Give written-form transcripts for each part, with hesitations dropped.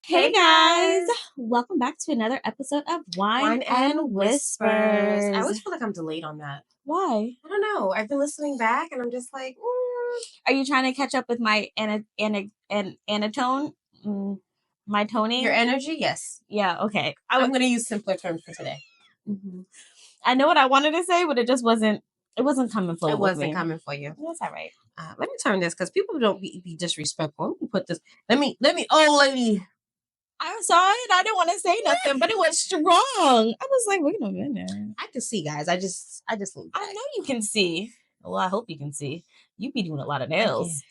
Hey guys, welcome back to another episode of Wine and Whispers. I always feel like I'm delayed on that. Why? I don't know. I've been listening back and I'm just like, Are you trying to catch up with my anatone? My toning? Your energy? Yes. Yeah, okay. I'm going to use simpler terms for today. Mm-hmm. I know what I wanted to say, but it just wasn't coming forward. It wasn't coming for you. That's all right. Let me turn this because people don't be disrespectful. Let me put this. Let me. Oh, lady. I saw it. I didn't want to say nothing, but it was strong. I was like, wait a minute. I can see, guys. I just. I know you can see. Well, I hope you can see. You be doing a lot of nails.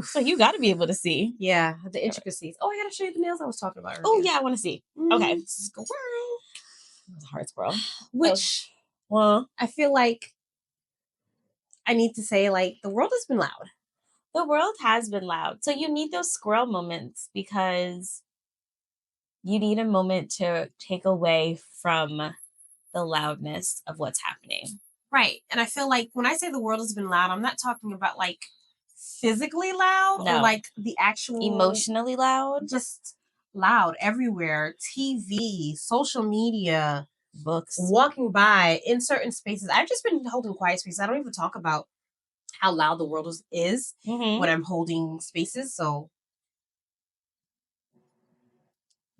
So you got to be able to see. Yeah, the intricacies. Oh, I got to show you the nails I was talking about earlier. Oh, yeah, I want to see. Okay. Squirrel. It was a hard squirrel. Which, well, I feel like I need to say, like, the world has been loud. The world has been loud. So you need those squirrel moments because you need a moment to take away from the loudness of what's happening. Right. And I feel like when I say the world has been loud, I'm not talking about like physically loud or like the actual emotionally loud. Just loud everywhere. TV, social media, books, walking by in certain spaces. I've just been holding quiet spaces. I don't even talk about how loud the world is when I'm holding spaces. So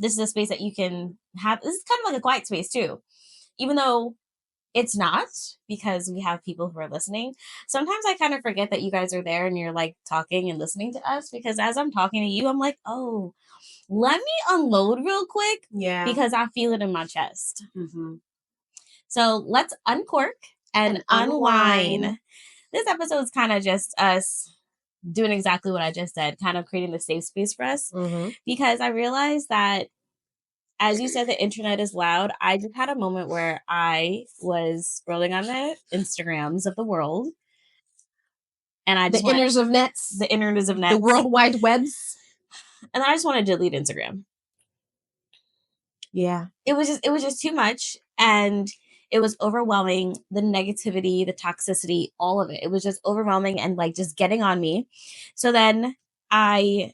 this is a space that you can have. This is kind of like a quiet space too, even though it's not, because we have people who are listening. Sometimes I kind of forget that you guys are there and you're like talking and listening to us, because as I'm talking to you, I'm like, oh, let me unload real quick. Yeah. Because I feel it in my chest. Mm-hmm. So let's uncork and unwine. This episode is kind of just us doing exactly what I just said, kind of creating the safe space for us. Because I realized that, as you said, the internet is loud. I just had a moment where I was scrolling on the Instagrams of the world. And I just the inners of nets. The World Wide Webs. And I just want to delete Instagram. Yeah. It was just too much. And it was overwhelming. The negativity, the toxicity, all of it. It was just overwhelming and like just getting on me. So then I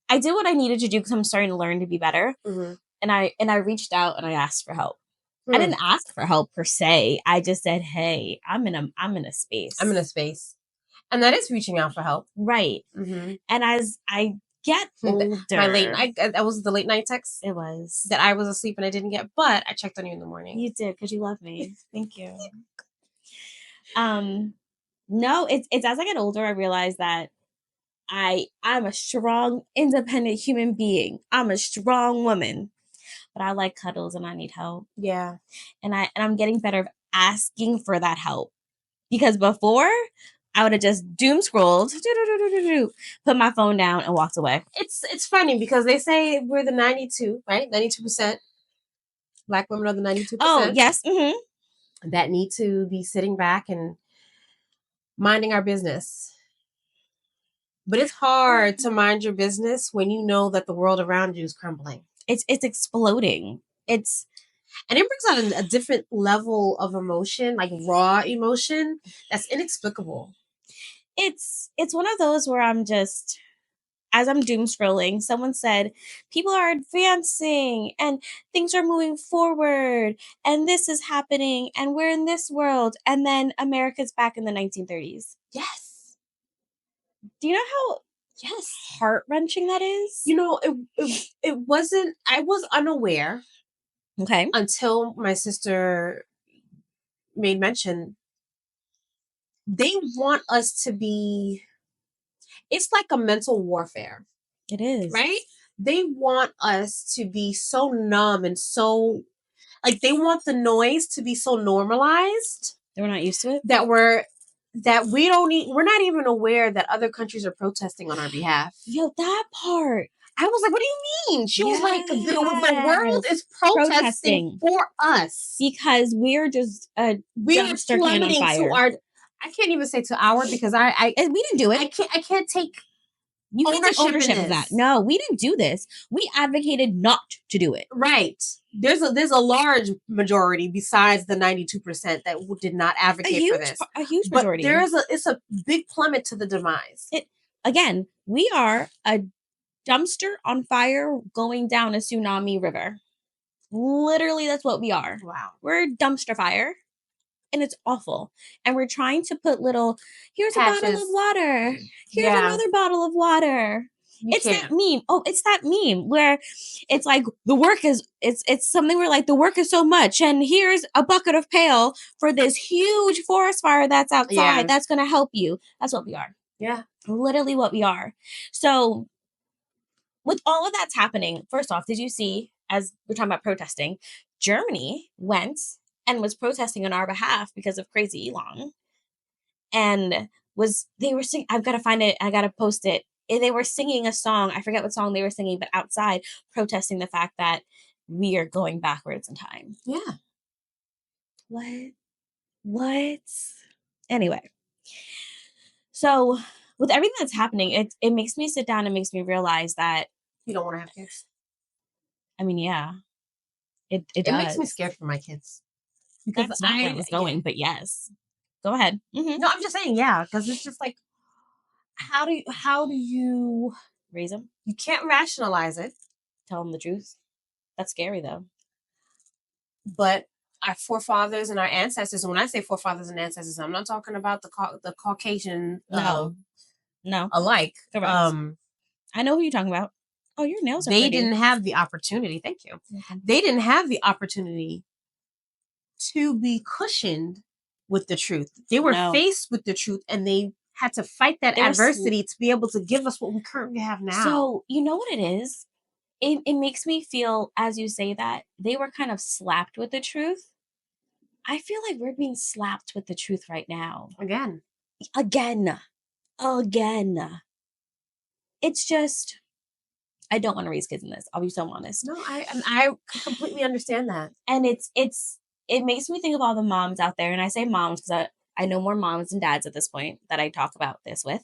did what I needed to do because I'm starting to learn to be better. And I reached out and I asked for help. I didn't ask for help per se. I just said, hey, I'm in a space. I'm in a space. And that is reaching out for help. Right. And as I get older. My late night, that was the late night text. It was. That I was asleep and I didn't get, but I checked on you in the morning. You did, because you love me. Thank you. No, it's as I get older, I realize that I'm a strong, independent human being. I'm a strong woman. But I like cuddles and I need help. Yeah. And I'm getting better at asking for that help. Because before, I would have just doom scrolled, put my phone down and walked away. It's funny because they say we're the 92, right? 92%. Black women are the 92%. Oh, yes. That need to be sitting back and minding our business. But it's hard to mind your business when you know that the world around you is crumbling. It's exploding. And it brings out a different level of emotion, like raw emotion, that's inexplicable. It's one of those where I'm just, as I'm doom scrolling, someone said, people are advancing and things are moving forward and this is happening and we're in this world. And then America's back in the 1930s. Yes. Do you know how heart-wrenching that is? You know, it wasn't, I was unaware. Okay. Until my sister made mention. They want us to be, it's like a mental warfare. It is. Right? They want us to be so numb and so, like, they want the noise to be so normalized. We're not used to it. We're not even aware that other countries are protesting on our behalf. Yo, that part. I was like, what do you mean? She was like, the world is protesting for us. Because we're just we're plummeting to our, I can't even say to our, because we didn't do it. I can't take ownership of that. No, we didn't do this. We advocated not to do it. Right. There's a large majority besides the 92% that did not advocate for this. A huge majority. But it's a big plummet to the demise. Again, we are a dumpster on fire going down a tsunami river. Literally, that's what we are. Wow. We're a dumpster fire. And it's awful. And we're trying to put here's Patches. a bottle of water. Here's another bottle of water. That meme. Oh, it's that meme where it's like the work is, it's something where like the work is so much. And here's a bucket of pail for this huge forest fire that's outside. That's going to help you. That's what we are. Yeah. Literally what we are. So with all of that's happening, first off, did you see, as we're talking about protesting, Germany went and was protesting on our behalf because of crazy Elon. And they were singing, I've got to find it, I got to post it. They were singing a song, I forget what song they were singing, but outside protesting the fact that we are going backwards in time. Yeah. What? Anyway. So with everything that's happening, it makes me sit down and makes me realize that you don't want to have kids. I mean, yeah. It makes me scared for my kids. Because that's not where I was going, but yes. Go ahead. Mm-hmm. No, I'm just saying, yeah, because it's just like, how do you raise them? You can't rationalize it. Tell them the truth. That's scary, though. But our forefathers and our ancestors, and when I say forefathers and ancestors, I'm not talking about the Caucasian no alike. Correct. I know who you're talking about. Oh, your nails are They pretty. didn't have the opportunity. Thank you. Mm-hmm. They didn't have the opportunity to be cushioned with the truth. They were faced with the truth, and they had to fight that adversity to be able to give us what we currently have now. So, you know what it is? It makes me feel, as you say that, they were kind of slapped with the truth. I feel like we're being slapped with the truth right now. Again. It's just, I don't want to raise kids in this. I'll be so honest. No, I completely understand that. And it makes me think of all the moms out there. And I say moms because I know more moms than dads at this point that I talk about this with.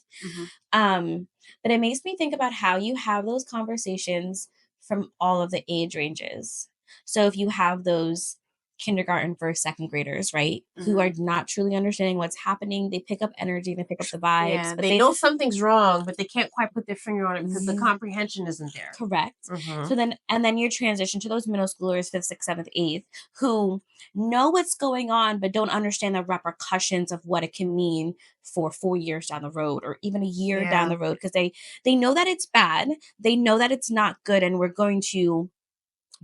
Mm-hmm. But it makes me think about how you have those conversations from all of the age ranges. So if you have those kindergarten, first, second graders, right? Mm-hmm. Who are not truly understanding what's happening. They pick up energy, they pick up the vibes. Yeah, but they know something's wrong, but they can't quite put their finger on it because the comprehension isn't there. Correct. Mm-hmm. So then you transition to those middle schoolers, 5th, 6th, 7th, 8th, who know what's going on, but don't understand the repercussions of what it can mean for 4 years down the road or even a year down the road. Because they know that it's bad. They know that it's not good and we're going to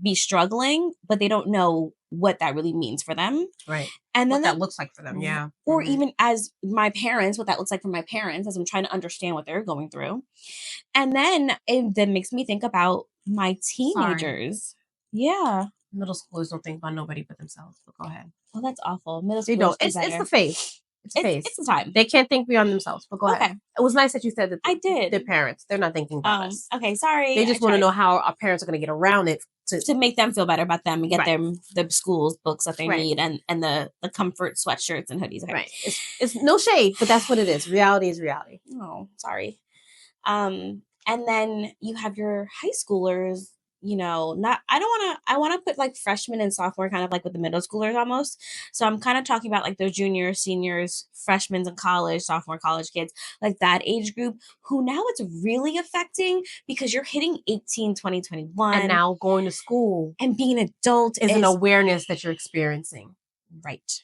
be struggling, but they don't know what that really means for them. Right. And then what that looks like for them. Yeah. Or even as my parents, what that looks like for my parents as I'm trying to understand what they're going through. And then it then makes me think about my teenagers. Sorry. Yeah. Middle schoolers don't think about nobody but themselves, but go ahead. Oh, that's awful. Middle schoolers they don't. It's the phase. It's the time. They can't think beyond themselves, but go ahead. It was nice that you said that I did. Their parents, they're not thinking about us. Okay, sorry. They just want to know how our parents are going to get around it. To make them feel better about them and get them the school's books that they need and the comfort sweatshirts and hoodies. Okay. Right. It's no shade, but that's what it is. Reality is reality. Oh, sorry. And then you have your high schoolers, I want to put like freshmen and sophomore kind of like with the middle schoolers almost. So I'm kind of talking about like those juniors, seniors, freshmen in college, sophomore college kids, like that age group who now it's really affecting because you're hitting 18, 20, 21. And now going to school. And being an adult is an awareness that you're experiencing. Right.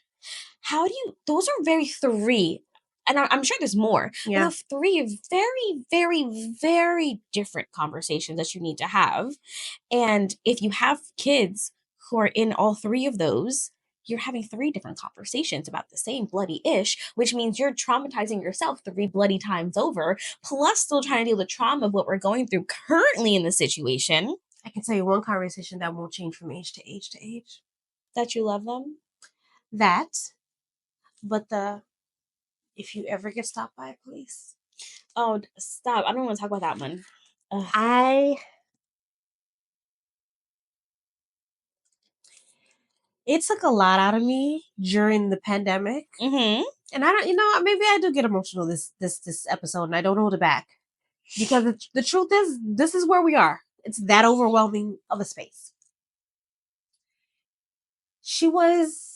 Those are very three. And I'm sure there's more. Yeah. But 3 very, very, very different conversations that you need to have. And if you have kids who are in all 3 of those, you're having 3 different conversations about the same bloody ish, which means you're traumatizing yourself 3 bloody times over, plus still trying to deal with the trauma of what we're going through currently in the situation. I can tell you one conversation that won't change from age to age to age. That you love them? But if you ever get stopped by police. Oh, stop. I don't want to talk about that one. It took a lot out of me during the pandemic. Mm-hmm. And I don't, maybe I do get emotional this episode and I don't hold it back. Because the truth is, this is where we are. It's that overwhelming of a space. She was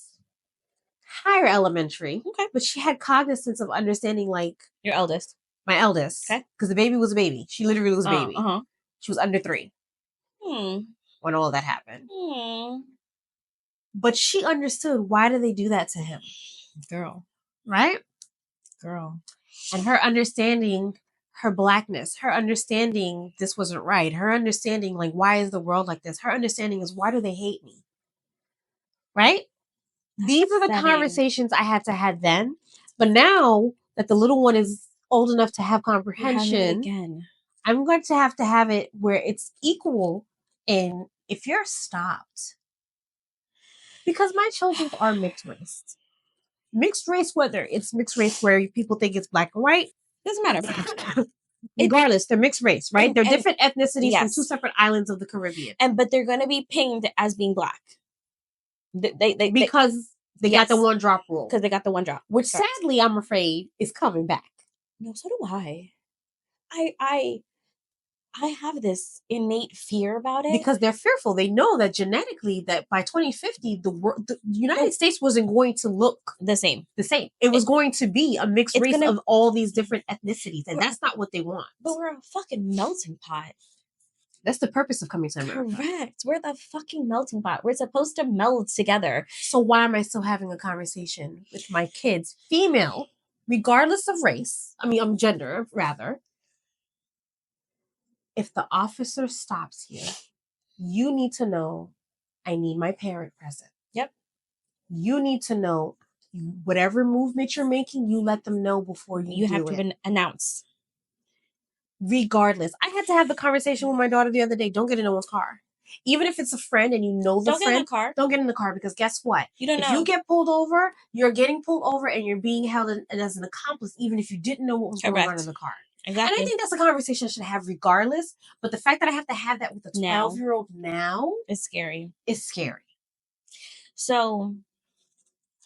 higher elementary, okay, but she had cognizance of understanding, like your eldest, my eldest, okay, because the baby was a baby. She literally was a baby. Uh-huh. She was under 3 when all of that happened. But she understood, why do they do that to him? Girl. Right? Girl. And her understanding her blackness, her understanding this wasn't right, her understanding, like, why is the world like this? Her understanding is, why do they hate me? Right? These are the conversations I had to have then. But now that the little one is old enough to have comprehension, again. I'm going to have it where it's equal. And if you're stopped, because my children are mixed race. Mixed race, whether it's mixed race where people think it's black and white, doesn't matter. Regardless, they're mixed race, right? They're different ethnicities yes. from 2 separate islands of the Caribbean. But they're going to be pinged as being black. Because they got the 1 drop rule. Because they got the 1 drop. Which sadly, I'm afraid, is coming back. No, so do I. I have this innate fear about it. Because they're fearful. They know that genetically, that by 2050, the United States wasn't going to look the same. It was going to be a mixed race of all these different ethnicities. And that's not what they want. But we're a fucking melting pot. That's the purpose of coming to America. Correct. We're the fucking melting pot. We're supposed to meld together. So why am I still having a conversation with my kids, female, regardless of race? Gender, rather. If the officer stops you, you need to know, I need my parent present. Yep. You need to know, whatever movement you're making, you let them know before you have to announce. Regardless. I had to have the conversation with my daughter the other day. Don't get in no one's car. Even if it's a friend and you know the friend. Don't get in the car. Don't get in the car, because guess what? You don't know. If you get pulled over, you're getting pulled over and you're being held as an accomplice, even if you didn't know what was going on in the car. Exactly. And I think that's a conversation I should have regardless. But the fact that I have to have that with a 12-year-old now is scary. It's scary. So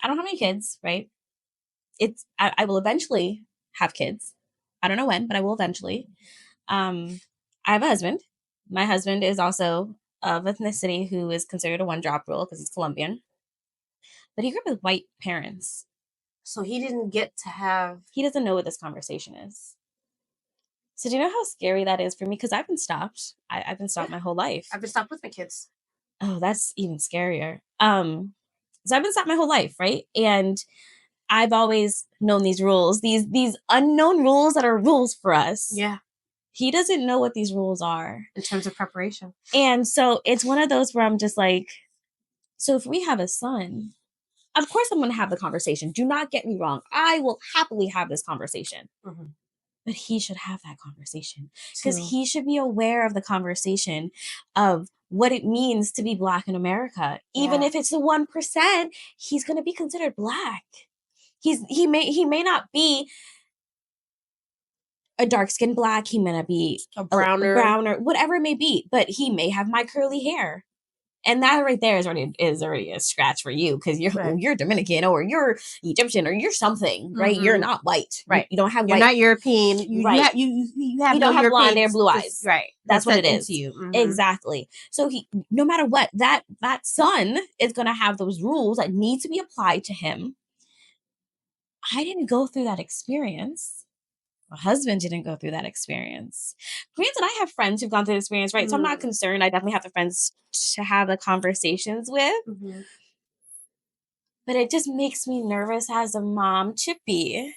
I don't have any kids, right? I will eventually have kids. I don't know when, but I will eventually. I have a husband. My husband is also of ethnicity who is considered a 1 drop rule because he's Colombian. But he grew up with white parents. So he didn't get to have... He doesn't know what this conversation is. So do you know how scary that is for me? Because I've been stopped. I've been stopped my whole life. I've been stopped with my kids. Oh, that's even scarier. So I've been stopped my whole life, right? And I've always known these rules, these unknown rules that are rules for us. Yeah. He doesn't know what these rules are. In terms of preparation. And so it's one of those where I'm just like, so if we have a son, of course I'm going to have the conversation. Do not get me wrong. I will happily have this conversation. Mm-hmm. But he should have that conversation. Because he should be aware of the conversation of what it means to be Black in America. Even if it's the 1%, he's going to be considered Black. He may not be a dark-skinned Black. He may not be a browner, whatever it may be. But he may have my curly hair. And that right there is already a scratch for you, because you're Dominican or you're Egyptian or you're something, right? Mm-hmm. You're not white, right? You don't have you're white. Not European, right? You have don't have blonde hair, blue eyes, right? That's what it is. To you. Mm-hmm. Exactly. So he, no matter what, that son is going to have those rules that need to be applied to him. I didn't go through that experience. My husband didn't go through that experience. Granted, I have friends who've gone through the experience, right? Mm-hmm. So I'm not concerned. I definitely have the friends to have the conversations with. Mm-hmm. But it just makes me nervous as a mom to be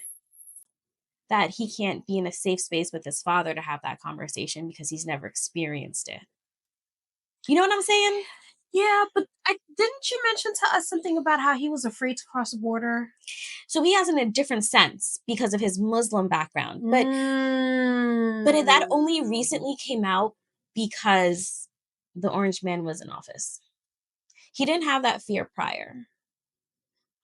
that he can't be in a safe space with his father to have that conversation because he's never experienced it. You know what I'm saying? Yeah, but didn't you mention to us something about how he was afraid to cross the border? So he has in a different sense because of his Muslim background. But that only recently came out because the Orange Man was in office. He didn't have that fear prior.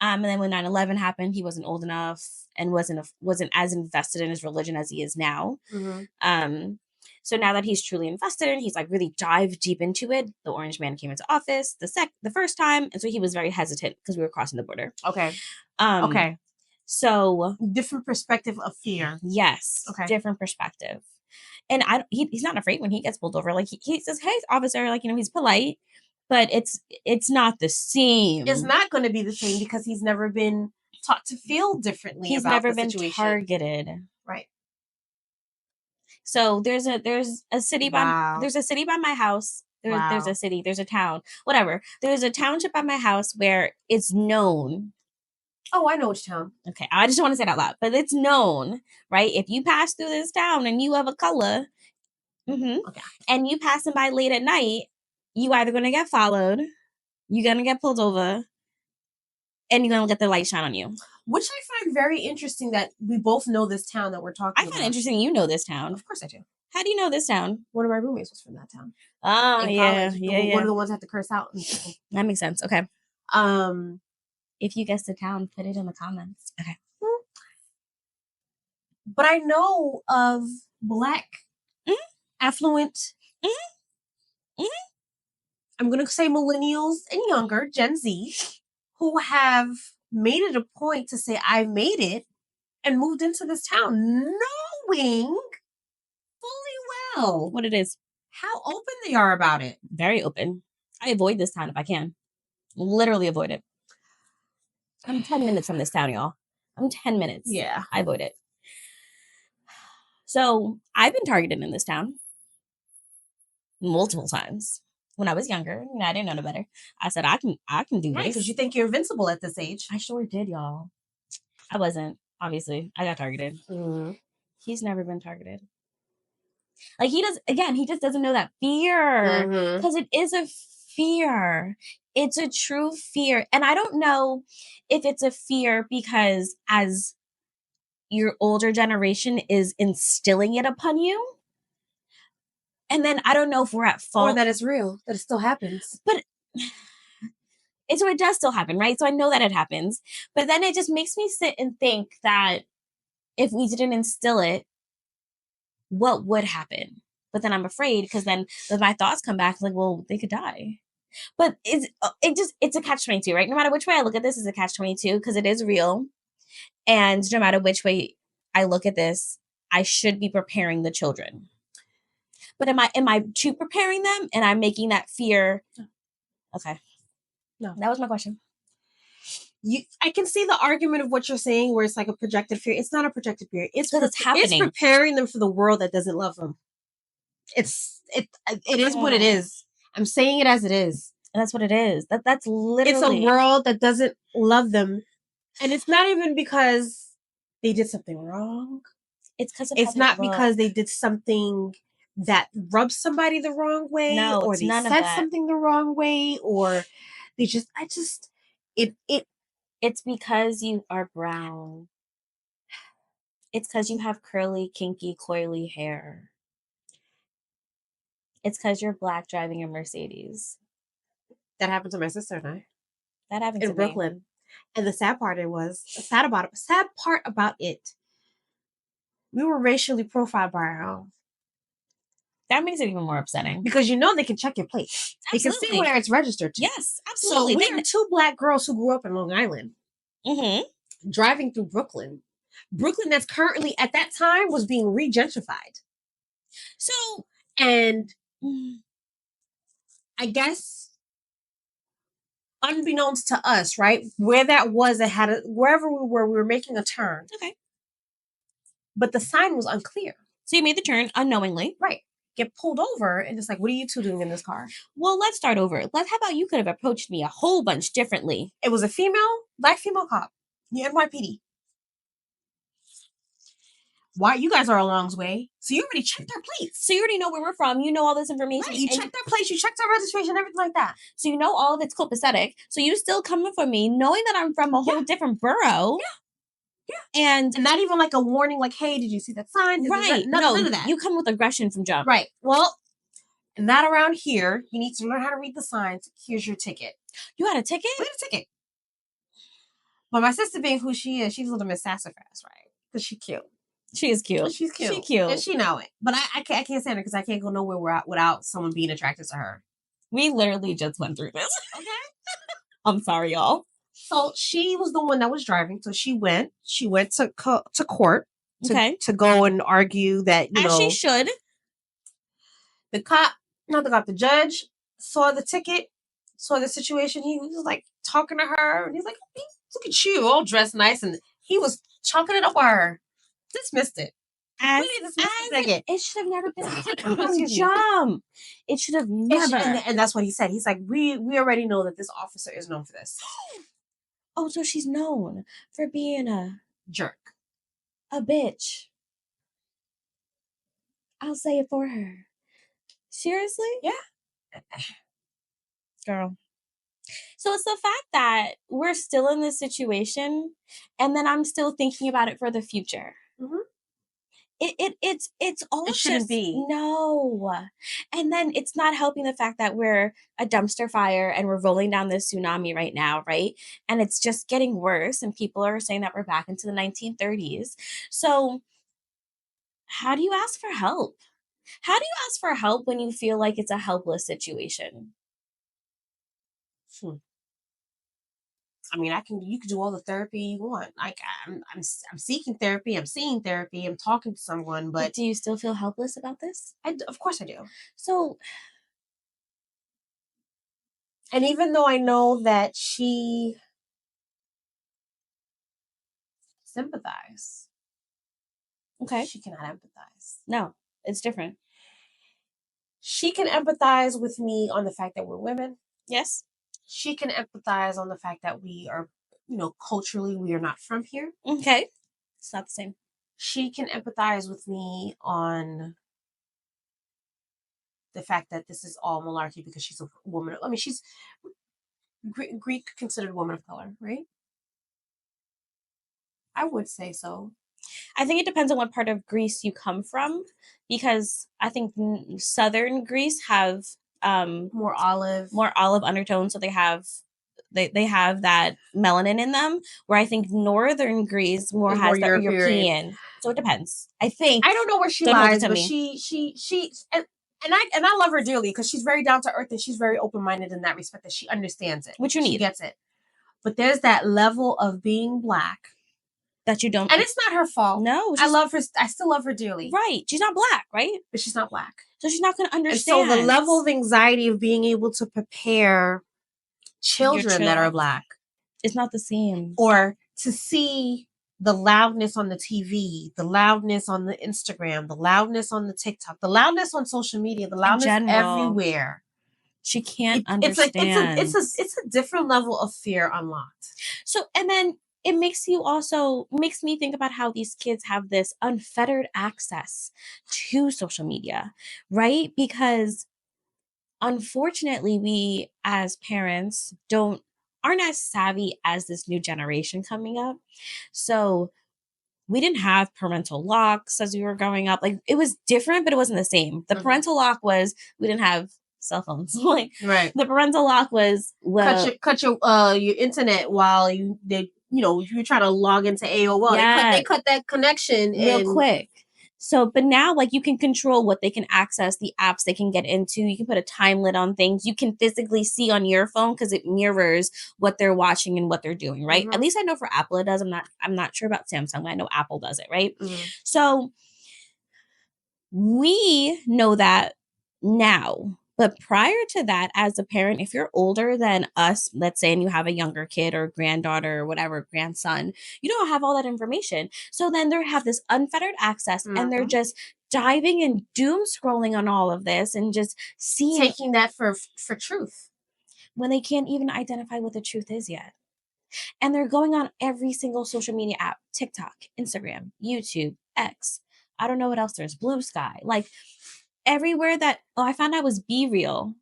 And then when 9/11 happened, he wasn't old enough and wasn't as invested in his religion as he is now. Mm-hmm. So now that he's truly invested in, he's like really dived deep into it. The Orange Man came into office the first time, and so he was very hesitant because we were crossing the border. Okay. Okay. So different perspective of fear. Yes. Okay. Different perspective. And he's not afraid when he gets pulled over. Like he says, "Hey, officer," like, he's polite, but it's not the same. It's not going to be the same because he's never been taught to feel differently. He's about never the been situation. Targeted. Right. So there's a city Wow. there's a city by my house. There's Wow. a city, there's a town, whatever. There's a township by my house where it's known. Oh, I know which town. Okay, I just want to say it out loud, but it's known, right? If you pass through this town and you have a color, Okay. and you passing by late at night, you either gonna get followed, you're gonna get pulled over, and you're gonna get the light shine on you. Which I find very interesting that we both know this town that we're talking about. I find it interesting you know this town. Of course I do. How do you know this town? One of my roommates was from that town. Oh, in yeah, college. yeah. One of the ones I had to curse out. That makes sense. Okay. If you guess the town, put it in the comments. Okay. But I know of Black, affluent, I'm going to say millennials and younger, Gen Z, who have made it a point to say, I made it and moved into this town, knowing fully well what it is. how open they are about it. Very open. I avoid this town if I can. Literally avoid it. I'm 10 minutes from this town, y'all. I'm 10 minutes. Yeah. I avoid it. So I've been targeted in this town multiple times. When I was younger, I didn't know no better. I said, I can do Right, this. because you think you're invincible at this age. I sure did, y'all. I wasn't, obviously. I got targeted. Mm-hmm. He's never been targeted. Like, he just doesn't know that fear. Because it is a fear. It's a true fear. And I don't know if it's a fear because as your older generation is instilling it upon you. And then I don't know if we're at fault. Or that it's real, that it still happens. But so it does still happen, right? So I know that it happens. But then it just makes me sit and think that if we didn't instill it, what would happen? But then I'm afraid because then my thoughts come back like, well, they could die. But it's a catch-22, right? No matter which way I look at this, it's a catch-22 because it is real. And no matter which way I look at this, I should be preparing the children. But am I too preparing them? And I'm making that fear. Okay. No, that was my question. I can see the argument of what you're saying where it's like a projected fear. It's not a projected fear. It's happening. It's preparing them for the world that doesn't love them. It is what it is. I'm saying it as it is. And that's what it is. That's literally. It's a world that doesn't love them. And it's not even because they did something wrong. It's not because they did something that rubs somebody the wrong way. No, or they said something the wrong way. Or they just it's because you are brown. It's because you have curly, kinky, coily hair. It's because you're Black driving a Mercedes. That happened to my sister and I. That happened to Brooklyn. Me. And the sad part about it, we were racially profiled by our own. That makes it even more upsetting. Because they can check your plate. Absolutely. They can see where it's registered to. Yes, absolutely. So we are two Black girls who grew up in Long Island. Driving through Brooklyn. Brooklyn that's currently, at that time, was being re-gentrified. So, and I guess, unbeknownst to us, right? Where that was, wherever we were making a turn. Okay. But the sign was unclear. So you made the turn unknowingly. Right. Get pulled over and just like, what are you two doing in this car? Well, let's start over. How about you could have approached me a whole bunch differently? It was a Black female cop. NYPD. Why? You guys are a long way. So you already checked our plates. So you already know where we're from. You know all this information. Right. You checked our plates. You checked our registration, everything like that. So you know all of it's copacetic. So you still coming for me, knowing that I'm from a whole different borough. Yeah. And not even like a warning, like, hey, did you see that sign? Right. None of that. You come with aggression from jump. Right. Well, not around here. You need to learn how to read the signs. Here's your ticket. You had a ticket? We had a ticket. But my sister being who she is, she's a little Miss Sassafras, right? Because she's cute. She is cute. She's cute. She's cute. And she know it. But I can't stand her because I can't go nowhere without someone being attracted to her. We literally just went through this. Okay. I'm sorry, y'all. So she was the one that was driving. So she went to court to go and argue that, as she should. The judge saw the ticket, saw the situation. He was like talking to her. And he's like, look at you, all dressed nice. And he was chalking it up with her. Dismissed it. As, we need to dismiss this nigga. it should have never been Excuse me. jump. It should have never. And that's what he said. He's like, we already know that this officer is known for this. Oh, so she's known for being a jerk, a bitch. I'll say it for her. Seriously? Yeah. Girl. So it's the fact that we're still in this situation, and then I'm still thinking about it for the future. Mm-hmm. It's all it shouldn't be. No. And then it's not helping the fact that we're a dumpster fire and we're rolling down this tsunami right now, right? And it's just getting worse, and people are saying that we're back into the 1930s. So how do you ask for help? How do you ask for help when you feel like it's a helpless situation? I mean, you can do all the therapy you want. Like I'm seeking therapy, I'm seeing therapy, I'm talking to someone, but do you still feel helpless about this? Of course I do. So, and even though I know that she sympathizes, okay, she cannot empathize. No, it's different. She can empathize with me on the fact that we're women. Yes. She can empathize on the fact that we are, culturally, we are not from here. Okay. It's not the same. She can empathize with me on the fact that this is all malarkey because she's a woman. I mean, she's Greek considered woman of color, right? I would say so. I think it depends on what part of Greece you come from, because I think southern Greece have more olive undertones, so they have that melanin in them, where I think northern Greece more has the European. So it depends. I don't know where she lies, but she and I love her dearly because she's very down to earth and she's very open minded in that respect, that she understands it, which you need. She gets it, but there's that level of being Black that you don't, and it's not her fault. No, I love her. I still love her dearly. Right? She's not Black, right? But she's not Black, so she's not going to understand. And so the level of anxiety of being able to prepare children that are Black, it's not the same. Or to see the loudness on the TV, the loudness on the Instagram, the loudness on the TikTok, the loudness on social media, the loudness everywhere. She can't understand. It's a different level of fear unlocked. So, and then it makes me think about how these kids have this unfettered access to social media, right? Because unfortunately, we as parents aren't as savvy as this new generation coming up. So we didn't have parental locks as we were growing up. Like, it was different, but it wasn't the same. The parental lock was, we didn't have cell phones. Like, right. The parental lock was, cut your internet while you're trying to log into AOL. Yeah. They cut that connection real quick. So, but now, like, you can control what they can access, the apps they can get into. You can put a time limit on things. You can physically see on your phone because it mirrors what they're watching and what they're doing, right? Mm-hmm. At least I know for Apple it does. I'm not sure about Samsung, but I know Apple does it, right? Mm-hmm. So we know that now. But prior to that, as a parent, if you're older than us, let's say, and you have a younger kid or granddaughter or whatever, grandson, you don't have all that information. So then they have this unfettered access, mm-hmm. and they're just diving and doom scrolling on all of this and just taking that for truth when they can't even identify what the truth is yet. And they're going on every single social media app: TikTok, Instagram, YouTube, X. I don't know what else there's. Blue Sky. Like, everywhere that, I found out was B-Real,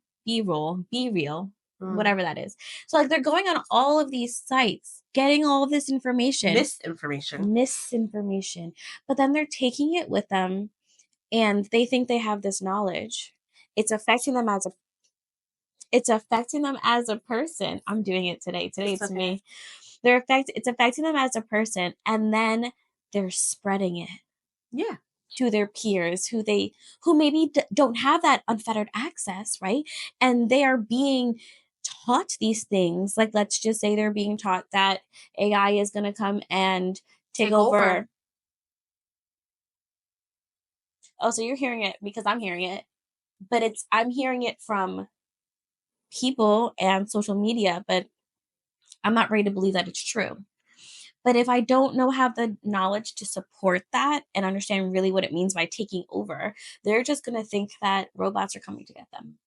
whatever that is. So, like, they're going on all of these sites, getting all of this information. Misinformation. But then they're taking it with them, and they think they have this knowledge. It's affecting them as a person. I'm doing it today. Today it's okay. Me. It's affecting them as a person, and then they're spreading it. Yeah. To their peers who maybe don't have that unfettered access, right? And they are being taught these things. Like, let's just say they're being taught that AI is going to come and take over. Oh, so you're hearing it because I'm hearing it, but I'm hearing it from people and social media, but I'm not ready to believe that it's true. But if I don't have the knowledge to support that and understand really what it means by taking over, they're just going to think that robots are coming to get them.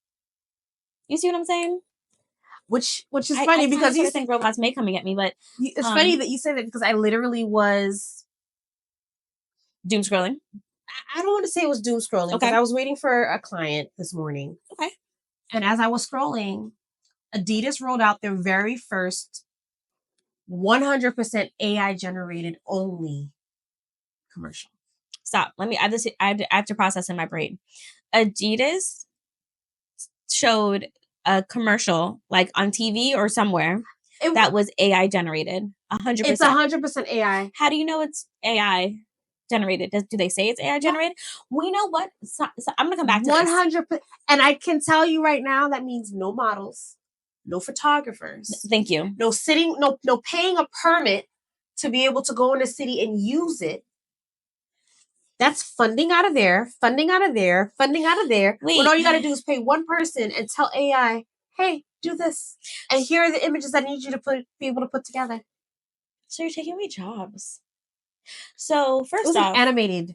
You see what I'm saying? Which is funny because you think robots may come and get me, but it's funny that you say that because I literally was doom scrolling. I don't want to say it was doom scrolling because I was waiting for a client this morning. Okay. And as I was scrolling, Adidas rolled out their very first 100% AI generated only commercial. Stop. Let me add this. I have to process in my brain. Adidas showed a commercial like on TV or somewhere that was AI generated. 100%. It's 100% AI. How do you know it's AI generated? Do they say it's AI generated? Yeah. We know what. So I'm gonna come back to 100%. This. And I can tell you right now that means no models, no photographers. Thank you. No sitting, no paying a permit to be able to go in a city and use it. That's funding out of there, funding out of there, funding out of there. Wait. When all you got to do is pay one person and tell AI, hey, do this. And here are the images I need you to be able to put together. So you're taking away jobs. So first off, it was an animated,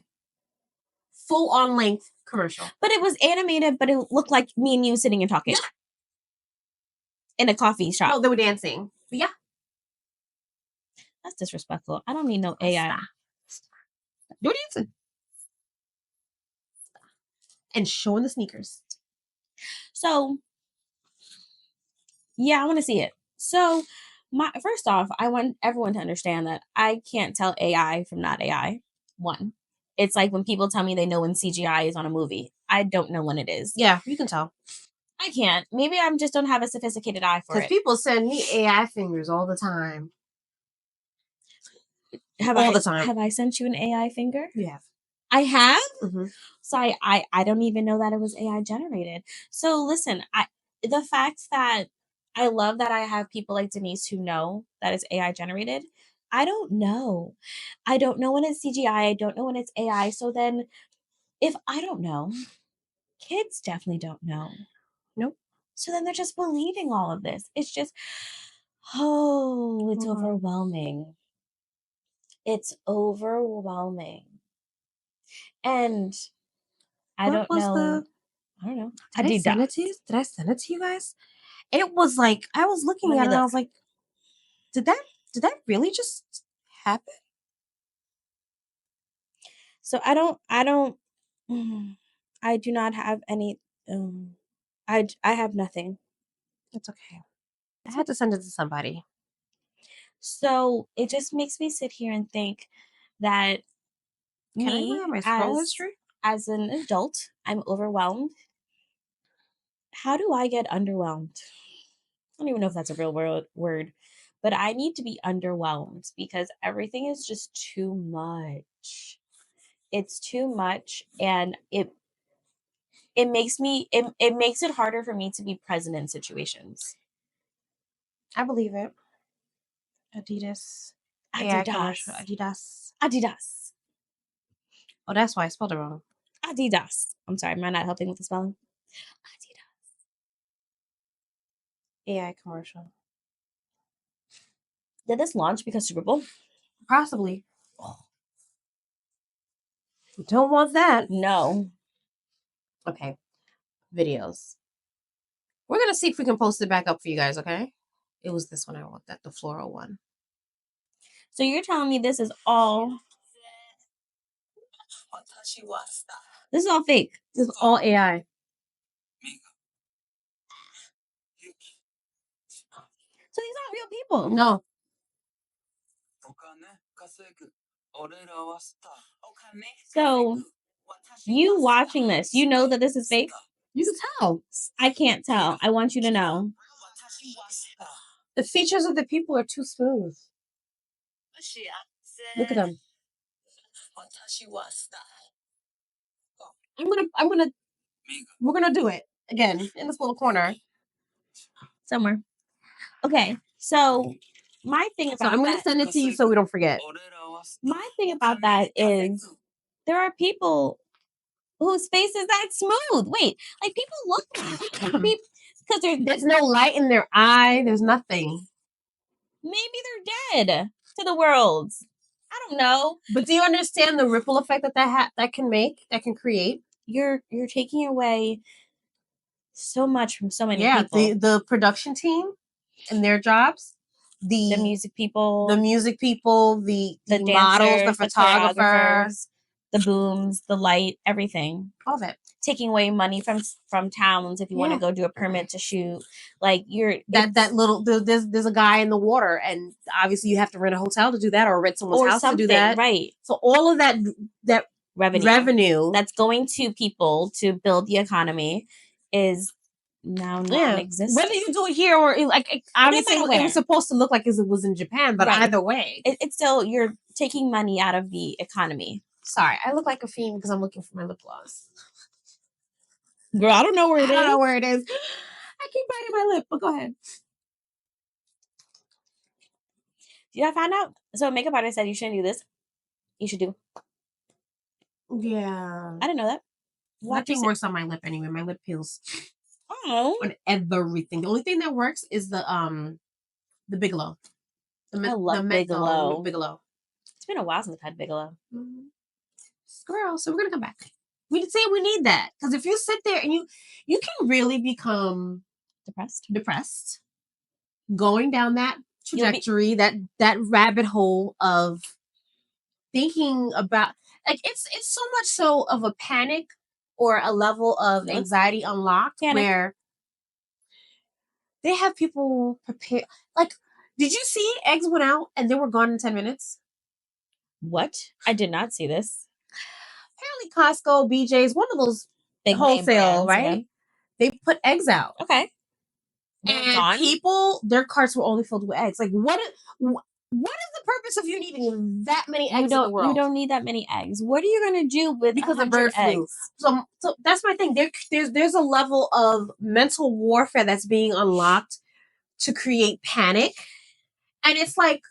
full on length commercial. But it was animated, but it looked like me and you sitting and talking. Yeah. In a coffee shop. No, they were dancing. But yeah. That's disrespectful. I don't need no AI. They were dancing. And showing the sneakers. So, yeah, I want to see it. So, first off, I want everyone to understand that I can't tell AI from not AI. One, it's like when people tell me they know when CGI is on a movie. I don't know when it is. Yeah, you can tell. I can't. Maybe I just don't have a sophisticated eye for it. Because people send me AI fingers all the time. All the time. Have I sent you an AI finger? You have. I have? Mm-hmm. So I don't even know that it was AI generated. So listen, the fact that I love that I have people like Denise who know that it's AI generated. I don't know. I don't know when it's CGI. I don't know when it's AI. So then if I don't know, kids definitely don't know. Nope. So then they're just believing all of this. It's just, it's overwhelming. It's overwhelming. And I don't know. Did I send it to you? Did I send it to you guys? It was like I was looking at it and I was like, did that really just happen? So I do not have any I have nothing. It's okay. I had to send it to somebody. So it just makes me sit here and think that as an adult, I'm overwhelmed. How do I get underwhelmed? I don't even know if that's a real word, but I need to be underwhelmed because everything is just too much. It's too much, and it makes it harder for me to be present in situations. I believe it. Adidas. Adidas. Oh, that's why I spelled it wrong. Adidas. I'm sorry, am I not helping with the spelling? Adidas. AI commercial. Did this launch because Super Bowl? Possibly. Oh. Don't want that. No. Okay. Videos. We're going to see if we can post it back up for you guys, okay? It was this one I want, the floral one. So you're telling me this is all... This is all fake. This is all AI. So these aren't real people. No. So you watching this, you know that this is fake? You can tell. I can't tell. I want you to know. The features of the people are too smooth. Look at them. We're gonna do it again in this little corner. Somewhere. Okay, so my thing about I'm gonna send it to you so we don't forget. My thing about that is there are people whose face is that smooth. Wait, like people look because there's no light in their eye. There's nothing. Maybe they're dead. to the world. I don't know. But do you understand the ripple effect that can create? You're taking away so much from so many Yeah, people. the production team and their jobs, The music people, the the models, the dancers, photographers, the booms, the light, everything. all of it. Taking away money from towns if you want to go do a permit to shoot. Like there's a guy in the water, and obviously you have to rent a hotel to do that, or rent someone's house to do that. Right. So all of that revenue that's going to people to build the economy is now non-existent. Whether you do it here or like obviously it was supposed to look like as it was in Japan, but either way, it's still you're taking money out of the economy. Sorry, I look like a fiend because I'm looking for my lip gloss. Girl, I don't know where it is. I don't know where it is. I keep biting my lip, but go ahead. Did I find out? So makeup artist said you shouldn't do this. You should do. Yeah. I didn't know that. Nothing works on my lip anyway. My lip peels. Oh. On everything. The only thing that works is the Bigelow. I love Bigelow. Bigelow. It's been a while since I've had Bigelow. Mm-hmm. Girl, so we're gonna come back. We say we need that because if you sit there and you can really become depressed, going down that trajectory, that rabbit hole of thinking about like it's so much so of a panic or a level of anxiety unlocked where they have people prepare. Like, did you see eggs went out and they were gone in 10 minutes? What? I did not see this. Apparently Costco, BJ's, one of those big wholesale, brands, right? Yeah. They put eggs out. Okay. And people, their carts were only filled with eggs. Like, what is the purpose of you needing that many eggs in the world? You don't need that many eggs. What are you going to do with because of bird flu? So that's my thing. There's a level of mental warfare that's being unlocked to create panic. And it's like,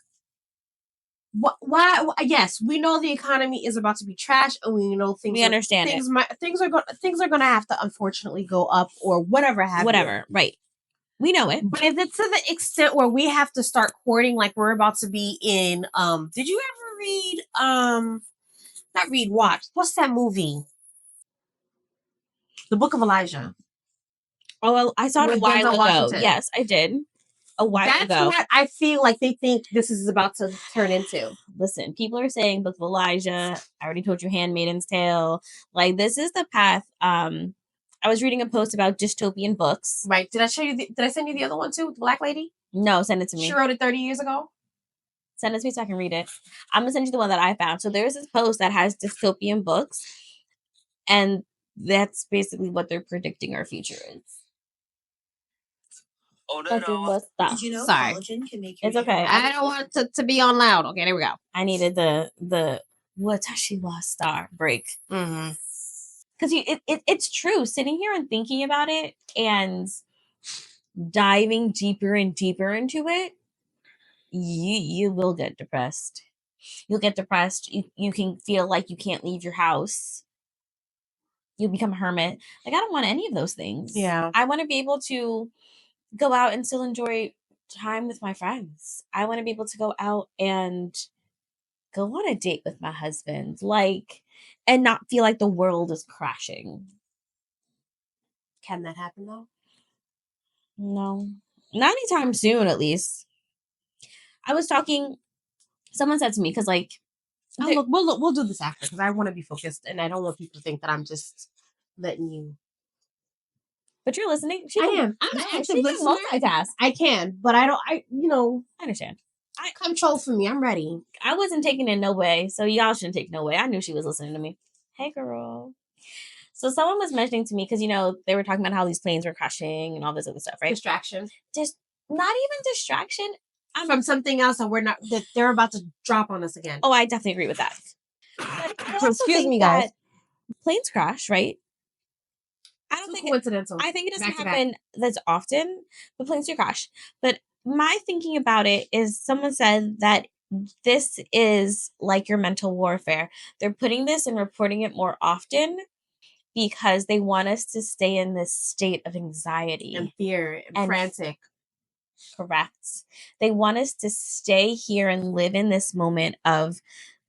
why? Yes, we know the economy is about to be trash, and we know things. We understand things are going to have to unfortunately go up or whatever. Right? We know it. But if it's to the extent where we have to start courting, like we're about to be in. Did you ever read? Not read. Watch. What's that movie? The Book of Elijah. Oh, well, I saw it a while ago. Yes, I did. A while ago. That's what I feel like they think this is about to turn into. Listen, people are saying Book of Elijah. I already told you Handmaid's Tale. Like, this is the path. I was reading a post about dystopian books. Right. Did I send you the other one too? The black lady? No, send it to me. She wrote it 30 years ago? Send it to me so I can read it. I'm going to send you the one that I found. So there's this post that has dystopian books. And that's basically what they're predicting our future is. Oh, no. Did you know collagen can make it's okay. I don't want it to be on loud. Okay, there we go. I needed the Watashi wa Star break. Mm-hmm. Because it's true. Sitting here and thinking about it and diving deeper and deeper into it, you will get depressed. You'll get depressed. You can feel like you can't leave your house. You'll become a hermit. Like, I don't want any of those things. Yeah. I want to be able to go out and still enjoy time with my friends. I want to be able to go out and go on a date with my husband. Like, and not feel like the world is crashing. Can that happen though? No. Not anytime soon, at least. I was talking, someone said to me, because like, we'll do this after, because I want to be focused, and I don't want people to think that I'm just letting you. But you're listening? I am. I'm an active listener. Multitask. I can, but I don't, I understand. Control for me. I'm ready. I wasn't taking it no way, so y'all shouldn't take no way. I knew she was listening to me. Hey, girl. So someone was mentioning to me, because, they were talking about how these planes were crashing and all this other stuff, right? Distraction. Just not even distraction. From something else that they're about to drop on us again. Oh, I definitely agree with that. Excuse me, guys. Planes crash, right? I don't think coincidental. I think it doesn't happen that's often, but planes do crash. But my thinking about it is someone said that this is like your mental warfare. They're putting this and reporting it more often because they want us to stay in this state of anxiety and fear and frantic. Correct. They want us to stay here and live in this moment of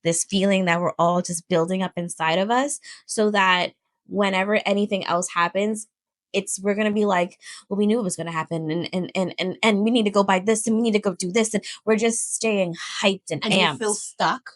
this feeling that we're all just building up inside of us, so that whenever anything else happens, we're gonna be like, well, we knew it was gonna happen, and we need to go buy this, and we need to go do this, and we're just staying hyped and amped. You feel stuck,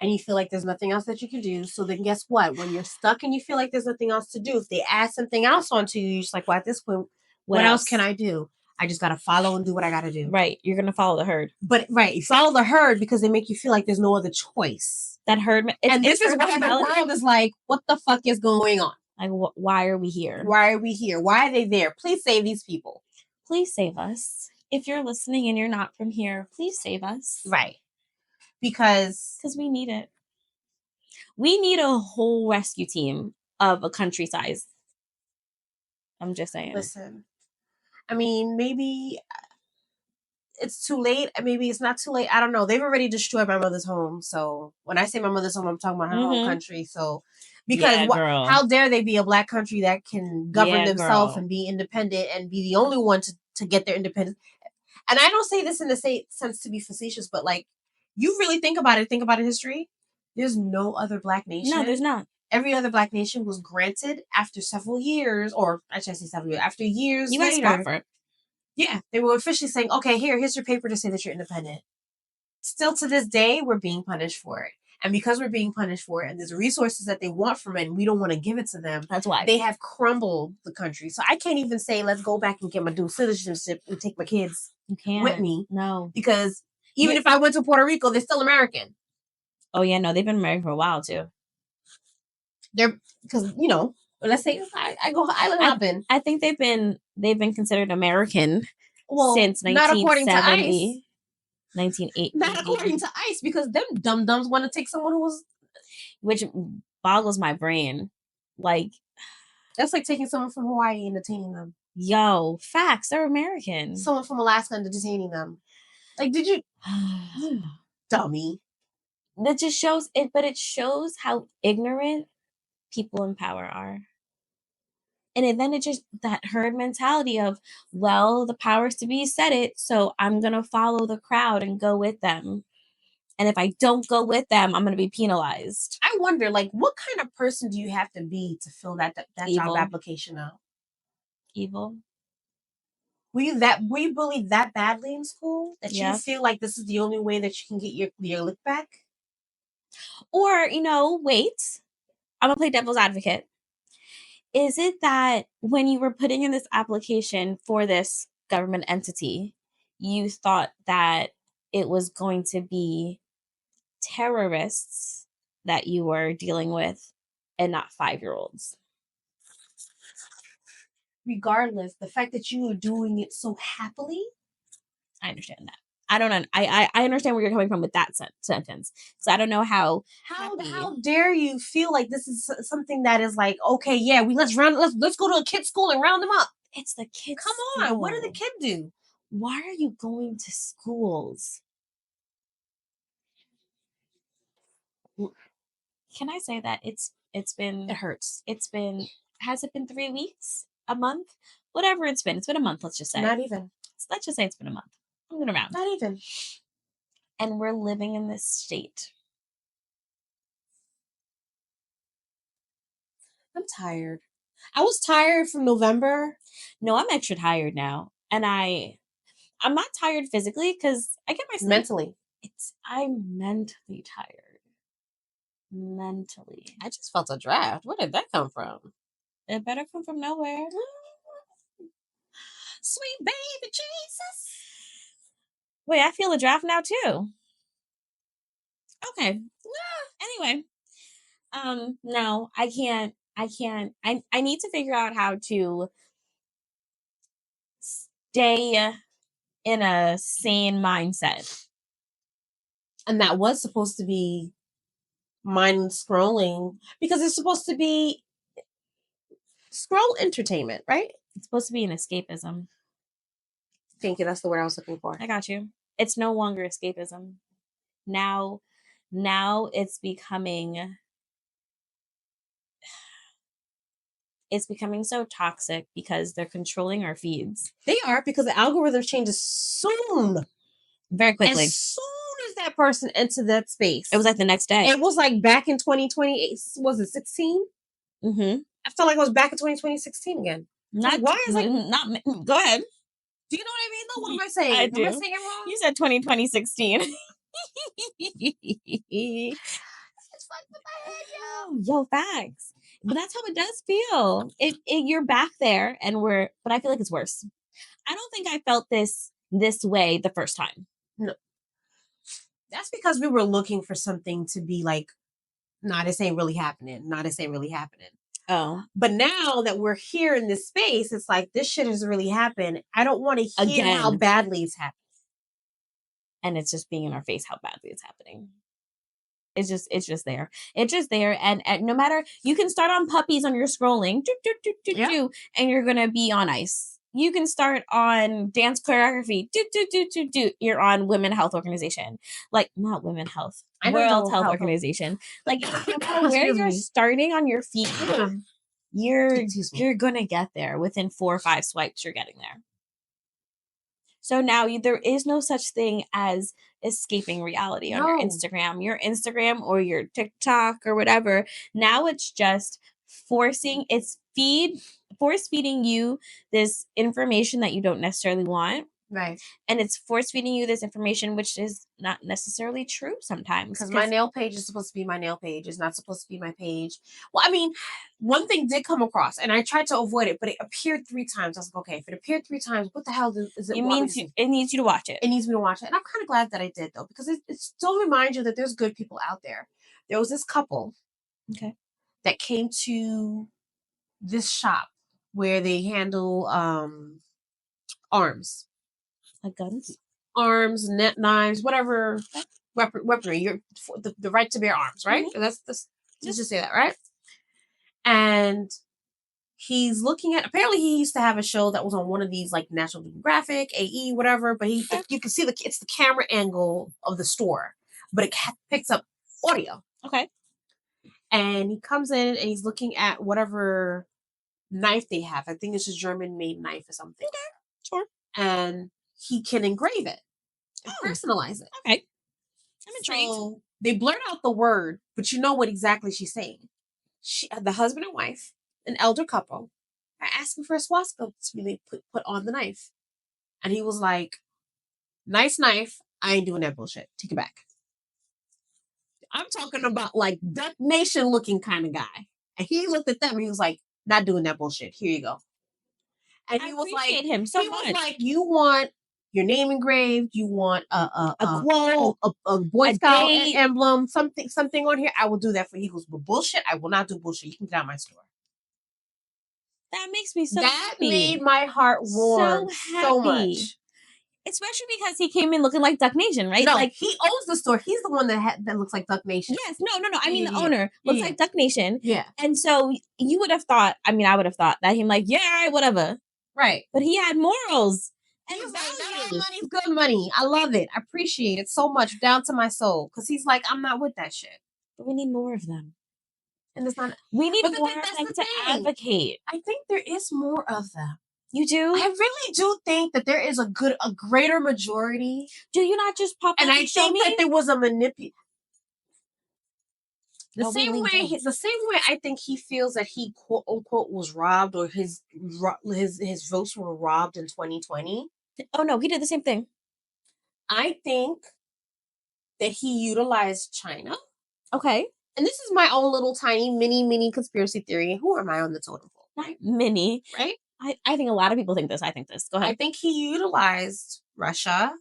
and you feel like there's nothing else that you can do. So then guess what? When you're stuck and you feel like there's nothing else to do, if they add something else onto you, you're just like, well, at this point, what else can I do? I just got to follow and do what I got to do. Right. You're going to follow the herd. But, right. You follow the herd because they make you feel like there's no other choice. That herd. And this is why the world is like, what the fuck is going on? Like, why are we here? Why are we here? Why are they there? Please save these people. Please save us. If you're listening and you're not from here, please save us. Right. Because we need it. We need a whole rescue team of a country size. I'm just saying. Listen, I mean, maybe it's too late. Maybe it's not too late. I don't know. They've already destroyed my mother's home. So when I say my mother's home, I'm talking about her home country. So because how dare they be a Black country that can govern themselves and be independent and be the only one to get their independence. And I don't say this in the sense to be facetious, but like, you really think about it history. There's no other Black nation. No, there's not. Every other Black nation was granted after several years, or I shouldn't say several years, after years you later. Fought for it. Yeah, they were officially saying, okay, here's your paper to say that you're independent. Still to this day, we're being punished for it. And because we're being punished for it, and there's resources that they want from it, and we don't want to give it to them. That's why. They have crumbled the country. So I can't even say, let's go back and get my dual citizenship and take my kids with me. No. Because even if I went to Puerto Rico, they're still American. Oh, yeah, no, they've been married for a while, too. Because, let's say I go island hopping. I think they've been considered American since 1970. Not according to ICE. 1980. Not according to ICE, because them dum-dums want to take someone who was... Which boggles my brain. Like... That's like taking someone from Hawaii and detaining them. Yo, facts. They're American. Someone from Alaska and detaining them. Like, did you... Dummy. That just shows it, but it shows how ignorant people in power are. And then it just, that herd mentality of, well, the powers to be said it, so I'm going to follow the crowd and go with them. And if I don't go with them, I'm going to be penalized. I wonder, like, what kind of person do you have to be to fill that job application out? Evil. Were you bullied that badly in school that you feel like this is the only way that you can get your lick back? Or, wait, I'm going to play devil's advocate. Is it that when you were putting in this application for this government entity, you thought that it was going to be terrorists that you were dealing with and not 5-year-olds? Regardless, the fact that you were doing it so happily. I understand that. I don't know. I understand where you're coming from with that sentence. So I don't know how dare you feel like this is something that is like, okay, yeah, let's go to a kid's school and round them up. It's the kids. Come on, what did the kid do? Why are you going to schools? Can I say that it hurts. Has it been 3 weeks? A month? Whatever it's been a month, let's just say. Not even. Let's just say it's been a month. I'm going to round. Not even. And we're living in this state. I'm tired. I was tired from November. No, I'm extra tired now. And I'm not tired physically because I get my sleep. Mentally. I'm mentally tired. Mentally. I just felt a draft. Where did that come from? It better come from nowhere. Sweet baby Jesus. Wait, I feel a draft now too. Okay. Anyway. No, I can't. I need to figure out how to stay in a sane mindset. And that was supposed to be mindless scrolling because it's supposed to be scroll entertainment, right? It's supposed to be an escapism. Thank you. That's the word I was looking for. I got you. It's no longer escapism. Now it's becoming it's becoming so toxic because they're controlling our feeds. They are, because the algorithm changes soon. Very quickly. As soon as that person entered that space. It was like the next day. It was like back in 2020, was it 16? Mm-hmm. I felt like I was back in 2016 again. Not, why is like, not, go ahead. Do you know what I mean though? What am I saying? I do. Am I saying it wrong? You said 2016. It's like with my head, yo, facts. But that's how it does feel. You're back there, and but I feel like it's worse. I don't think I felt this way the first time. No, that's because we were looking for something to be like, nah, this ain't really happening. Nah, this ain't really happening. Oh, but now that we're here in this space, it's like this shit has really happened. I don't want to hear how badly it's happening. And it's just being in our face how badly it's happening. It's just there. It's just there. And no matter, you can start on puppies on your scrolling, and you're going to be on ice. You can start on dance choreography, you're on Women Health Organization. Like, not Women Health, World Health Organization. Like, no matter where you're starting on your feet, you're going to get there. Within 4 or 5 swipes, you're getting there. So now there is no such thing as escaping reality on your Instagram or your TikTok or whatever. Now it's just force feeding you this information that you don't necessarily want. Right. And it's force feeding you this information, which is not necessarily true sometimes. Because my nail page is supposed to be my nail page. It's not supposed to be my page. Well, I mean, one thing did come across, and I tried to avoid it, but it appeared 3 times. I was like, okay, if it appeared 3 times, what the hell is it? It needs you to watch it. It needs me to watch it. And I'm kind of glad that I did, though, because it still reminds you that there's good people out there. There was this couple that came to this shop where they handle arms. Like guns? Arms, knives, whatever weaponry. The right to bear arms, right? Mm-hmm. Let's just say that, right? And he's looking at, apparently he used to have a show that was on one of these, like National Geographic, AE, whatever, but you can see it's the camera angle of the store, but it picks up audio. Okay. And he comes in and he's looking at whatever knife they have. I think it's a German-made knife or something. Okay, sure. And he can engrave it and personalize it. Okay. I'm intrigued. So they blurt out the word, but you know what exactly she's saying. The husband and wife, an elder couple, are asking for a swastika to be put on the knife. And he was like, nice knife. I ain't doing that bullshit. Take it back. I'm talking about like Duck Nation looking kind of guy. And he looked at them and he was like, not doing that bullshit. Here you go. And he was like, him so much. Was like, you want your name engraved, you want a quote, a Boy Scout emblem, something on here. I will do that for you. He goes, but bullshit, I will not do bullshit. You can get out of my store. That makes me so happy. That made my heart warm so much. Especially because he came in looking like Duck Nation, right? No, like he owns the store. He's the one that looks like Duck Nation. Yes, no. I mean, the owner looks like Duck Nation. Yeah. And so you would have thought, I would have thought that him like, yeah, all right, whatever. Right. But he had morals. And he's like, that money's good money. I love it. I appreciate it so much, down to my soul. Because he's like, I'm not with that shit. But we need more of them. And it's not. We need more of them to advocate. I think there is more of them. You do? I really do think that there is a greater majority. Do you not just pop up and I think that there was a manipulation. The same way I think he feels that he quote unquote was robbed, or his votes were robbed in 2020. Oh no, he did the same thing. I think that he utilized China. Okay. And this is my own little tiny mini conspiracy theory. Who am I on the totem pole? Not mini. Right? I think a lot of people think this. I think this. Go ahead. I think he utilized Russia,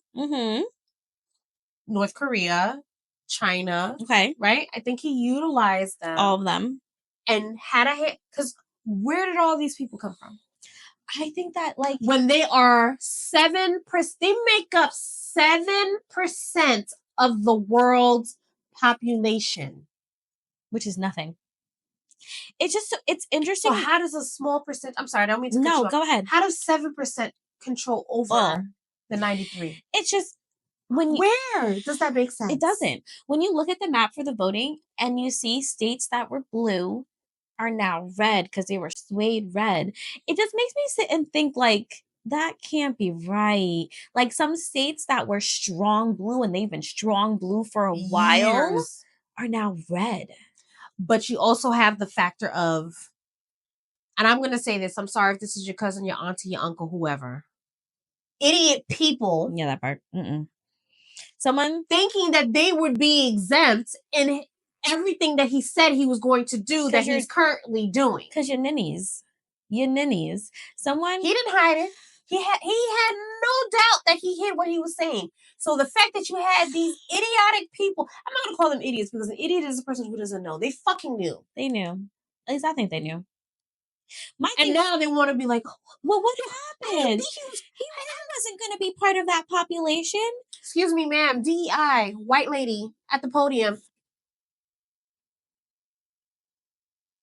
North Korea, China. Okay. Right? I think he utilized them. All of them. And had a hit. Because where did all these people come from? I think that, like, when they are 7%, they make up 7% of the world's population. Which is nothing. It's just, it's interesting. So how does a small percent, I'm sorry, I don't mean to cut you off. Go ahead. How does 7% control over the 93? It's just, where does that make sense? It doesn't. When you look at the map for the voting and you see states that were blue are now red because they were swayed red. It just makes me sit and think like that can't be right. Like some states that were strong blue and they've been strong blue for a while Years. are now red. But you also have the factor of, and I'm going to say this, I'm sorry if this is your cousin, your auntie, your uncle, whoever. Idiot people. Yeah, that part. Someone thinking that they would be exempt in everything that he said he was going to do that he's currently doing. Because you're ninnies. You're ninnies. Someone... He didn't hide it. He had no doubt that he hid what he was saying. So the fact that you had these idiotic people, I'm not going to call them idiots because an idiot is a person who doesn't know. They fucking knew. They knew. At least I think they knew. And now they want to be like, well, what happened? He wasn't going to be part of that population. Excuse me, ma'am. DEI, white lady at the podium.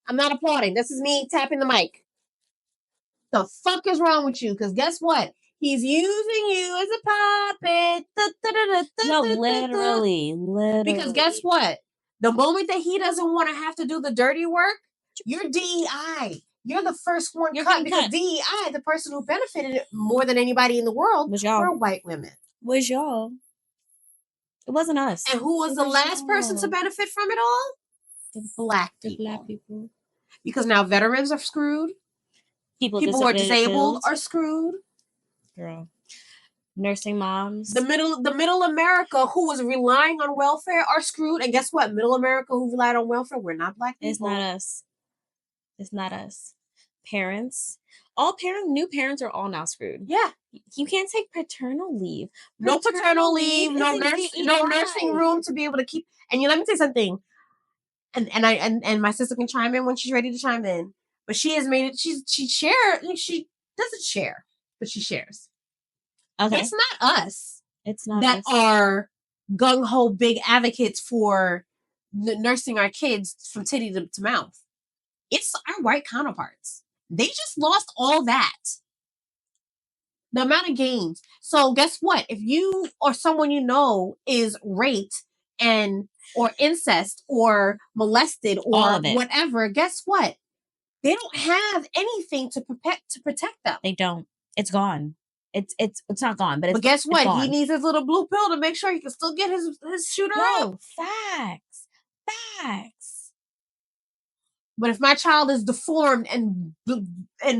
I'm not applauding. This is me tapping the mic. The fuck is wrong with you? Because guess what? He's using you as a puppet. No, literally. Because guess what? The moment that he doesn't want to have to do the dirty work, you're DEI. You're the first one cut because DEI, the person who benefited more than anybody in the world, were white women. Was y'all. It wasn't us. And who was the last person to benefit from it all? The black people. The black people. Because now veterans are screwed. People who are disabled are screwed. Girl. Nursing moms. The middle America who was relying on welfare are screwed. And guess what? Middle America who relied on welfare, we're not black people. It's not us. It's not us. Parents. New parents are all now screwed. Yeah. You can't take paternal leave. No paternal leave. No nursing room to be able to keep. And let me say something. And my sister can chime in when she's ready to chime in. But she has made it. She doesn't share, but she shares. Okay. It's not us. It's not that us. are gung ho big advocates for nursing our kids from titty to mouth. It's our white counterparts. They just lost all that. The amount of gains. So guess what? If you or someone you know is raped or incest or molested or whatever, guess what? They don't have anything to protect them. They don't. It's gone. It's not gone, but guess what? He needs his little blue pill to make sure he can still get his shooter up. Facts. But if my child is deformed and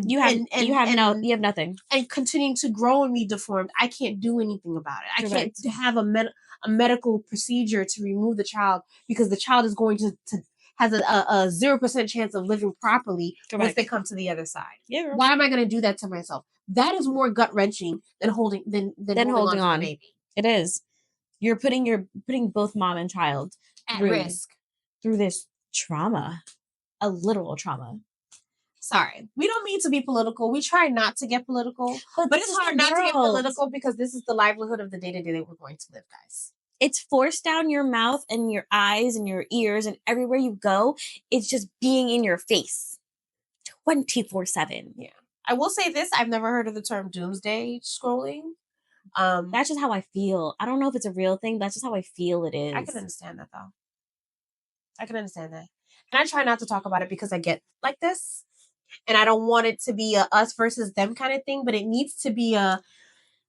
you have nothing, and continuing to grow and be deformed, I can't do anything about it. I can't have a medical procedure to remove the child because the child is going to has a 0% chance of living properly once they come to the other side. Yeah. Why am I going to do that to myself? That is more gut wrenching than holding on to the baby. It is. You're putting both mom and child at risk through this trauma, a literal trauma. Sorry, we don't mean to be political. We try not to get political, but it's hard not to get political because this is the livelihood of the day-to-day that we're going to live, guys. It's forced down your mouth and your eyes and your ears and everywhere you go. It's just being in your face 24/7. Yeah. I will say this. I've never heard of the term doomsday scrolling. That's just how I feel. I don't know if it's a real thing. That's just how I feel it is. I can understand that, though. I can understand that. And I try not to talk about it because I get like this. And I don't want it to be a us versus them kind of thing. But it needs to be a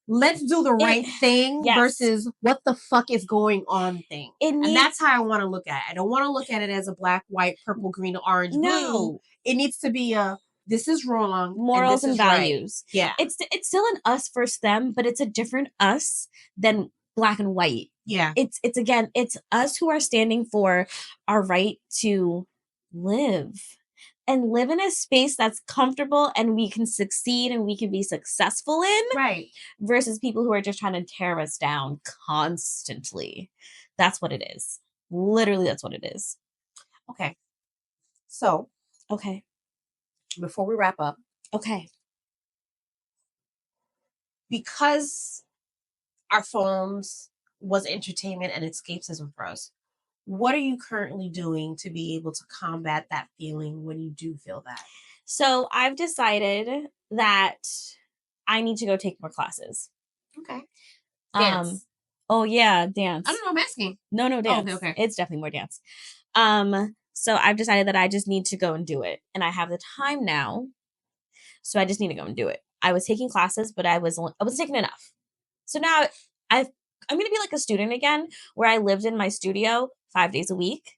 let's do the right thing versus what the fuck is going on thing. And that's how I want to look at it. I don't want to look at it as a black, white, purple, green, orange, blue. It needs to be a this is wrong. Morals and values. Right. Yeah. It's still an us versus them, but it's a different us than black and white. Yeah. It's us who are standing for our right to live and live in a space that's comfortable and we can succeed and we can be successful in. Right. Versus people who are just trying to tear us down constantly. That's what it is. Literally, that's what it is. Okay. So. Okay. Before we wrap up. Okay. Because our phones was entertainment and escapism for us, what are you currently doing to be able to combat that feeling when you do feel that? So I've decided that I need to go take more classes. Okay. Dance. Oh yeah, dance. I don't know, I'm asking. No, dance. Oh, okay. It's definitely more dance. So I've decided that I just need to go and do it. And I have the time now. So I just need to go and do it. I was taking classes, but I wasn't taking enough. So now I'm going to be like a student again, where I lived in my studio 5 days a week.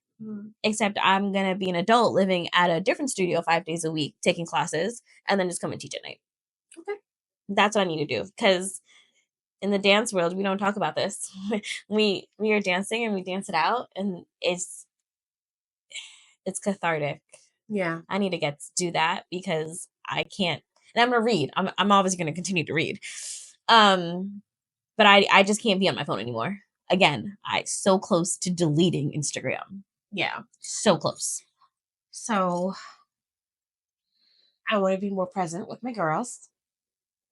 Except I'm going to be an adult living at a different studio 5 days a week, taking classes, and then just come and teach at night. Okay. That's what I need to do. Because in the dance world, we don't talk about this. we are dancing and we dance it out, and it's cathartic. Yeah. I need to do that because I can't. And I'm going to read. I'm obviously going to continue to read. But I just can't be on my phone anymore. Again, I so close to deleting Instagram. Yeah. So close. So I want to be more present with my girls.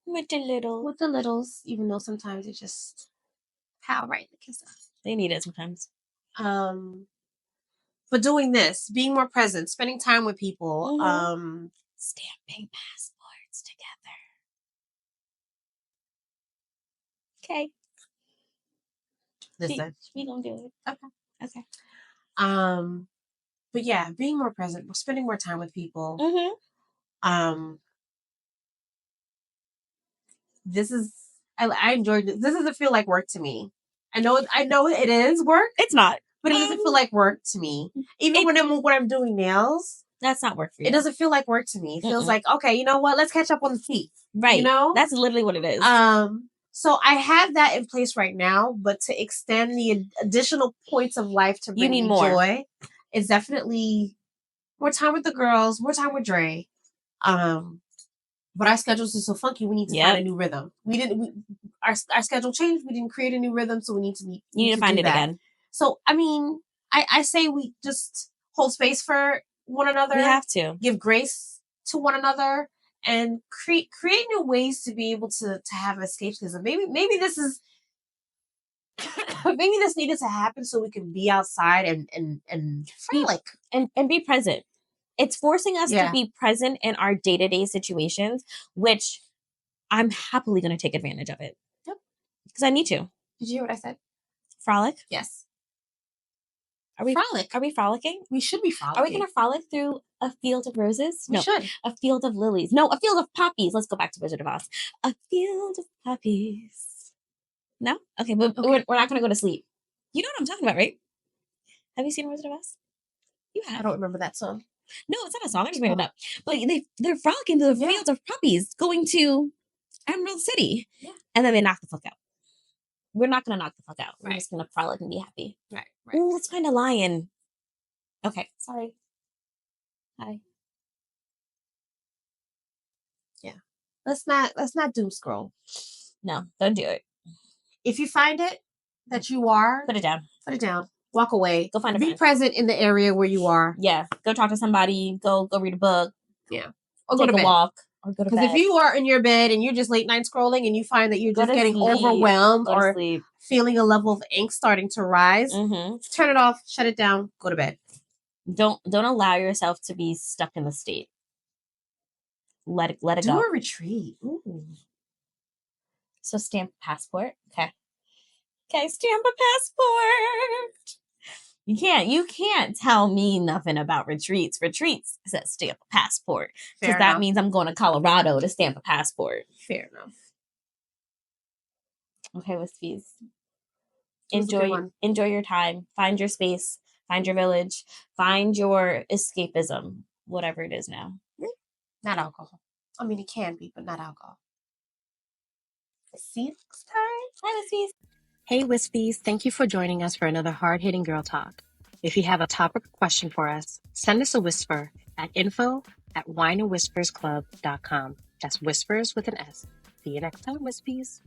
With the littles, even though sometimes they just pow right in the kiss. They need it sometimes. But doing this, being more present, spending time with people, stamping passports together. Okay. Listen. We gonna do it. Okay. But yeah, being more present, spending more time with people. This is I enjoyed this. This doesn't feel like work to me. I know it is work. It's not. But it doesn't feel like work to me. Even when I'm doing nails. That's not work for you. It doesn't feel like work to me. It feels like, okay, you know what? Let's catch up on the teeth. Right. You know? That's literally what it is. So I have that in place right now, but to extend the additional points of life to bring me joy is definitely more time with the girls, more time with Dre. But our schedules are so funky. We need to find a new rhythm. Our schedule changed. We didn't create a new rhythm, so we need to find it again. So I mean, I say we just hold space for one another. We have to give grace to one another and create new ways to be able to have escapism. Maybe this is maybe this needed to happen so we can be outside and frolic and be present. It's forcing us to be present in our day-to-day situations, which I'm happily going to take advantage of it. Yep. Because I need to. Did you hear what I said? Frolic? Yes. Are we frolicking? We should be frolicking. Are we going to frolic through a field of roses? We should. A field of lilies. No, a field of poppies. Let's go back to Wizard of Oz. A field of poppies. No? Okay, but we're not going to go to sleep. You know what I'm talking about, right? Have you seen Wizard of Oz? You have. I don't remember that song. No, it's not a song. I just made it up. But they're frolicking through the fields of poppies going to Emerald City. Yeah. And then they knock the fuck out. We're not going to knock the fuck out. We're just going to frolic and be happy. Right. Oh, let's find a lion. Okay. Sorry. Hi. Yeah. Let's not doom scroll. No, don't do it. If you find it that you are, put it down. Walk away. Go find a friend. Be present in the area where you are. Yeah. Go talk to somebody. Go read a book. Yeah. Or take a walk. Or go to bed. Because if you are in your bed and you're just late night scrolling and you find that you're just getting overwhelmed or feeling a level of angst starting to rise, turn it off, shut it down, go to bed. Don't allow yourself to be stuck in the state. Let it go. Do a retreat. Ooh. So stamp a passport. Okay, stamp a passport. You can't tell me nothing about retreats. Retreats says stamp a passport. Because that means I'm going to Colorado to stamp a passport. Fair enough. Okay, Wispies. Enjoy your time. Find your space. Find your village. Find your escapism. Whatever it is now. Not alcohol. I mean, it can be, but not alcohol. See you next time. Bye, Wispies. Hey, Wispies. Thank you for joining us for another hard-hitting girl talk. If you have a topic or question for us, send us a whisper at info@wineandwhispersclub.com. That's whispers with an S. See you next time, Wispies.